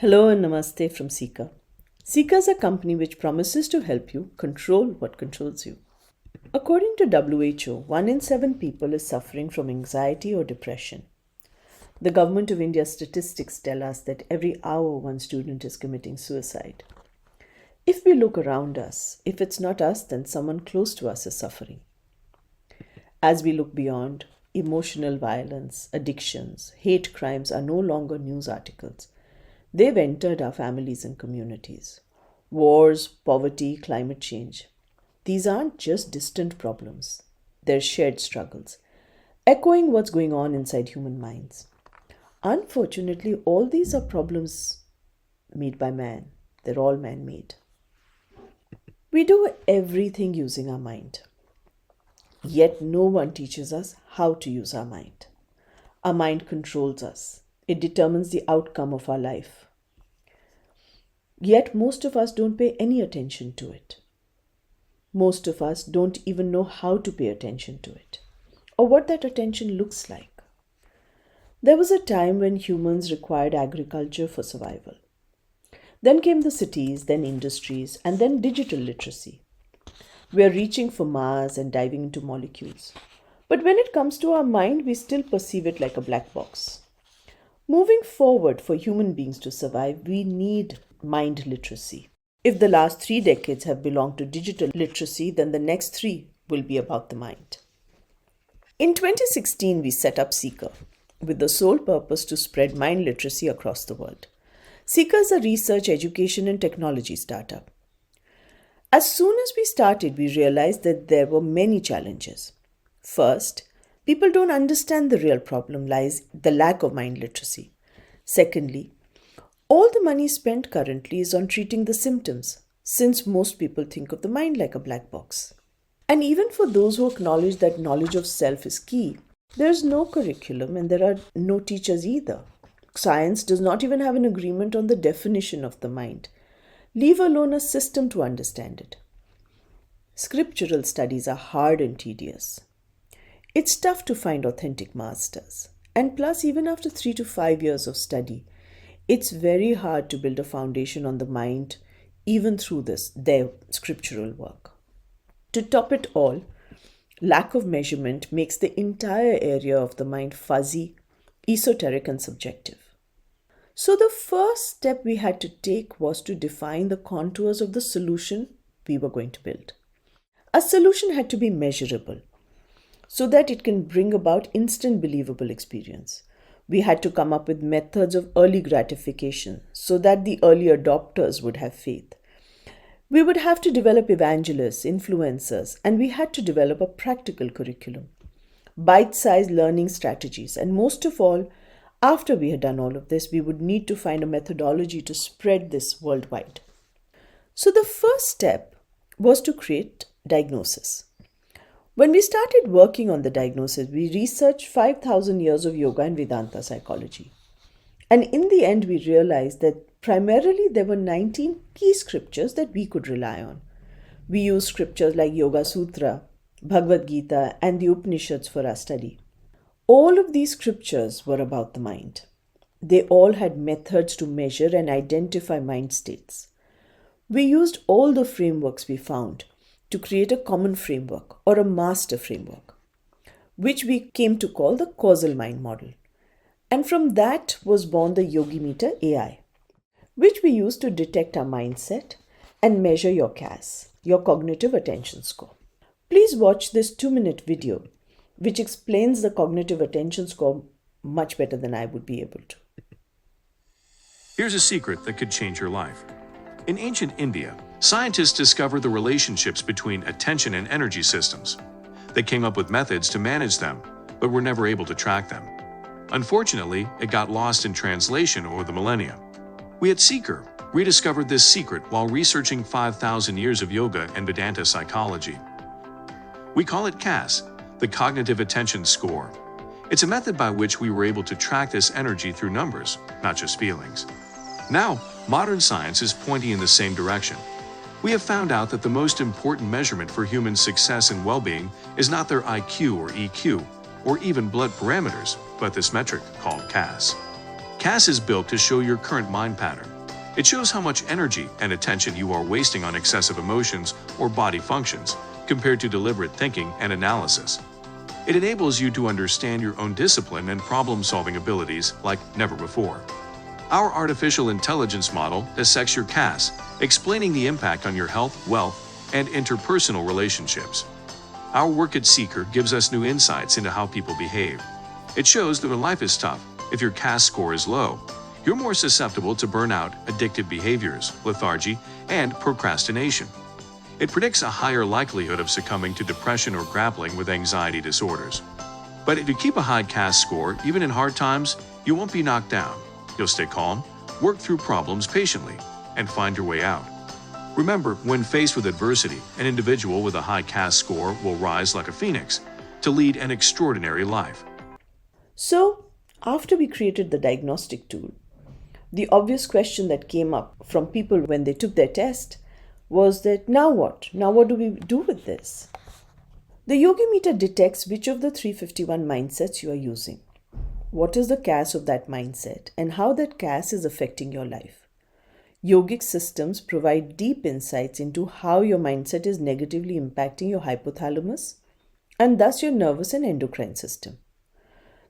Hello and namaste from Ceekr. Ceekr is a company which promises to help you control what controls you. According to WHO, 1 in 7 people is suffering from anxiety or depression. The Government of India statistics tell us that every hour one student is committing suicide. If we look around us, if it's not us, then someone close to us is suffering. As we look beyond, emotional violence, addictions, hate crimes are no longer news articles. They've entered our families and communities. Wars, poverty, climate change. These aren't just distant problems. They're shared struggles, echoing what's going on inside human minds. Unfortunately, all these are problems made by man. They're all man-made. We do everything using our mind. Yet no one teaches us how to use our mind. Our mind controls us. It determines the outcome of our life. Yet most of us don't pay any attention to it. Most of us don't even know how to pay attention to it, or what that attention looks like. There was a time when humans required agriculture for survival. Then came the cities, then industries, and then digital literacy. We are reaching for Mars and diving into molecules. But when it comes to our mind, we still perceive it like a black box. Moving forward, for human beings to survive, we need mind literacy. If the last 3 decades have belonged to digital literacy, then the next 3 will be about the mind. In 2016, we set up Ceekr with the sole purpose to spread mind literacy across the world. Ceekr is a research, education, and technology startup. As soon as we started, we realized that there were many challenges. First, people don't understand the real problem lies the lack of mind literacy. Secondly, all the money spent currently is on treating the symptoms, since most people think of the mind like a black box. And even for those who acknowledge that knowledge of self is key, there is no curriculum and there are no teachers either. Science does not even have an agreement on the definition of the mind, leave alone a system to understand it. Scriptural studies are hard and tedious. It's tough to find authentic masters. And plus, even after 3 to 5 years of study, it's very hard to build a foundation on the mind, even through their scriptural work. To top it all, lack of measurement makes the entire area of the mind fuzzy, esoteric, and subjective. So the first step we had to take was to define the contours of the solution we were going to build. A solution had to be measurable, so that it can bring about instant believable experience. We had to come up with methods of early gratification so that the early adopters would have faith. We would have to develop evangelists, influencers, and we had to develop a practical curriculum, bite-sized learning strategies, and most of all, after we had done all of this, we would need to find a methodology to spread this worldwide. So the first step was to create diagnosis. When we started working on the diagnosis, we researched 5,000 years of yoga and Vedanta psychology. And in the end, we realized that primarily there were 19 key scriptures that we could rely on. We used scriptures like Yoga Sutra, Bhagavad Gita, and the Upanishads for our study. All of these scriptures were about the mind. They all had methods to measure and identify mind states. We used all the frameworks we found to create a common framework or a master framework, which we came to call the causal mind model. And from that was born the Yogi Meter AI, which we use to detect our mindset and measure your CAS, your cognitive attention score. Please watch this 2-minute video, which explains the cognitive attention score much better than I would be able to. Here's a secret that could change your life. In ancient India, scientists discovered the relationships between attention and energy systems. They came up with methods to manage them, but were never able to track them. Unfortunately, it got lost in translation over the millennia. We at Ceekr rediscovered this secret while researching 5,000 years of yoga and Vedanta psychology. We call it CAS, the Cognitive Attention Score. It's a method by which we were able to track this energy through numbers, not just feelings. Now, modern science is pointing in the same direction. We have found out that the most important measurement for human success and well-being is not their IQ or EQ, or even blood parameters, but this metric called CAS. CAS is built to show your current mind pattern. It shows how much energy and attention you are wasting on excessive emotions or body functions compared to deliberate thinking and analysis. It enables you to understand your own discipline and problem-solving abilities like never before. Our artificial intelligence model dissects your CAS, explaining the impact on your health, wealth, and interpersonal relationships. Our work at Ceekr gives us new insights into how people behave. It shows that when life is tough, if your CAS score is low, you're more susceptible to burnout, addictive behaviors, lethargy, and procrastination. It predicts a higher likelihood of succumbing to depression or grappling with anxiety disorders. But if you keep a high CAS score, even in hard times, you won't be knocked down. You'll stay calm, work through problems patiently, and find your way out. Remember, when faced with adversity, an individual with a high CAS score will rise like a phoenix to lead an extraordinary life. So, after we created the diagnostic tool, the obvious question that came up from people when they took their test was that now what? Now what do we do with this? The Yogi Meter detects which of the 351 mindsets you are using, what is the CAS of that mindset, and how that CAS is affecting your life. Yogic systems provide deep insights into how your mindset is negatively impacting your hypothalamus and thus your nervous and endocrine system.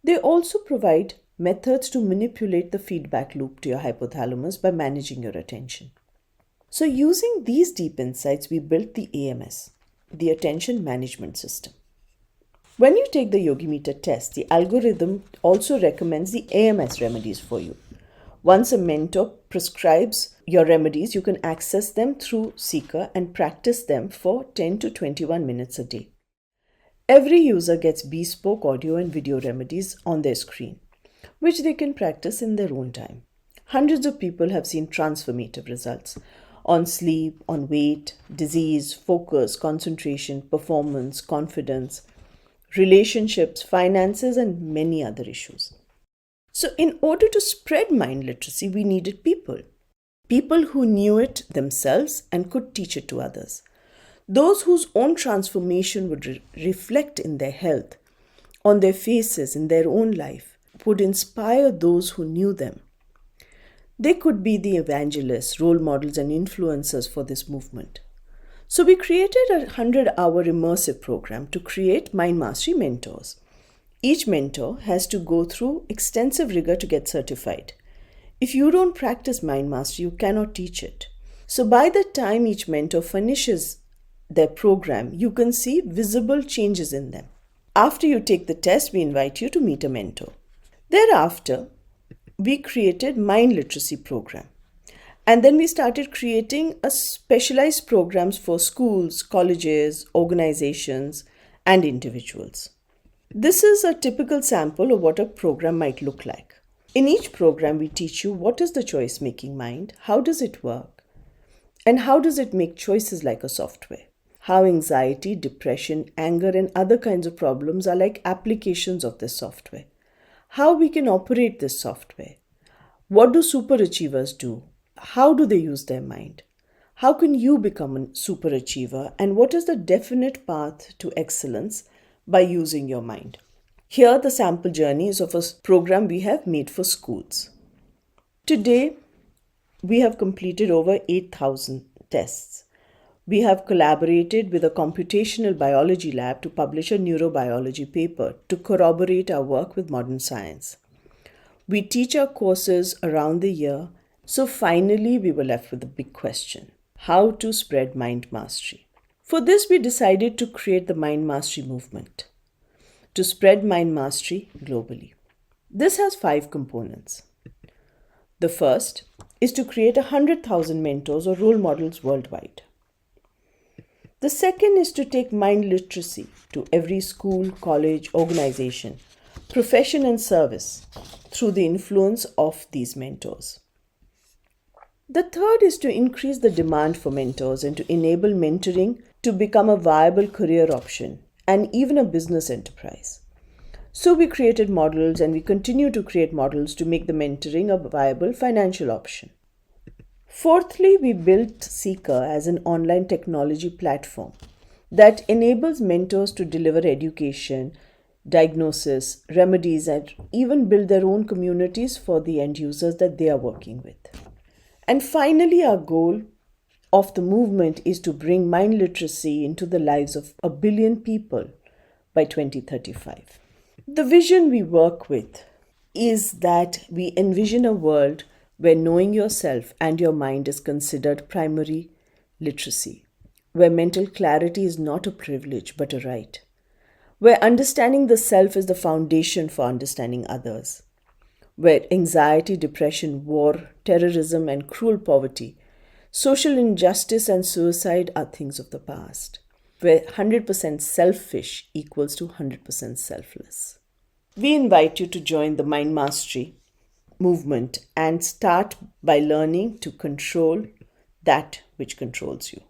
They also provide methods to manipulate the feedback loop to your hypothalamus by managing your attention. So using these deep insights, we built the AMS, the Attention Management System. When you take the Yogi Meter test, the algorithm also recommends the AMS remedies for you. Once a mentor prescribes your remedies, you can access them through Ceekr and practice them for 10 to 21 minutes a day. Every user gets bespoke audio and video remedies on their screen, which they can practice in their own time. Hundreds of people have seen transformative results on sleep, on weight, disease, focus, concentration, performance, confidence, relationships, finances, and many other issues. So in order to spread mind literacy, we needed people. People who knew it themselves and could teach it to others. Those whose own transformation would reflect in their health, on their faces, in their own life, would inspire those who knew them. They could be the evangelists, role models, and influencers for this movement. So we created a 100-hour immersive program to create Mind Mastery mentors. Each mentor has to go through extensive rigor to get certified. If you don't practice Mind Mastery, you cannot teach it. So by the time each mentor finishes their program, you can see visible changes in them. After you take the test, we invite you to meet a mentor. Thereafter, we created Mind Literacy program. And then we started creating a specialized programs for schools, colleges, organizations, and individuals. This is a typical sample of what a program might look like. In each program, we teach you what is the choice-making mind, how does it work, and how does it make choices like a software. How anxiety, depression, anger, and other kinds of problems are like applications of this software. How we can operate this software. What do superachievers do? How do they use their mind? How can you become a superachiever? And what is the definite path to excellence by using your mind? Here, the sample journeys of a program we have made for schools. Today, we have completed over 8,000 tests. We have collaborated with a computational biology lab to publish a neurobiology paper to corroborate our work with modern science. We teach our courses around the year, so finally we were left with a big question: how to spread mind mastery. For this, we decided to create the Mind Mastery movement, to spread mind mastery globally. This has 5 components. The first is to create 100,000 mentors or role models worldwide. The second is to take mind literacy to every school, college, organization, profession, and service through the influence of these mentors. The third is to increase the demand for mentors and to enable mentoring to become a viable career option and even a business enterprise. So we created models and we continue to create models to make the mentoring a viable financial option. Fourthly, we built Ceekr as an online technology platform that enables mentors to deliver education, diagnosis, remedies, and even build their own communities for the end users that they are working with. And finally, our goal of the movement is to bring mind literacy into the lives of 1 billion people by 2035. The vision we work with is that we envision a world where knowing yourself and your mind is considered primary literacy, where mental clarity is not a privilege but a right, where understanding the self is the foundation for understanding others, where anxiety, depression, war, terrorism, and cruel poverty, social injustice, and suicide are things of the past, where 100% selfish equals to 100% selfless. We invite you to join the Mind Mastery movement and start by learning to control that which controls you.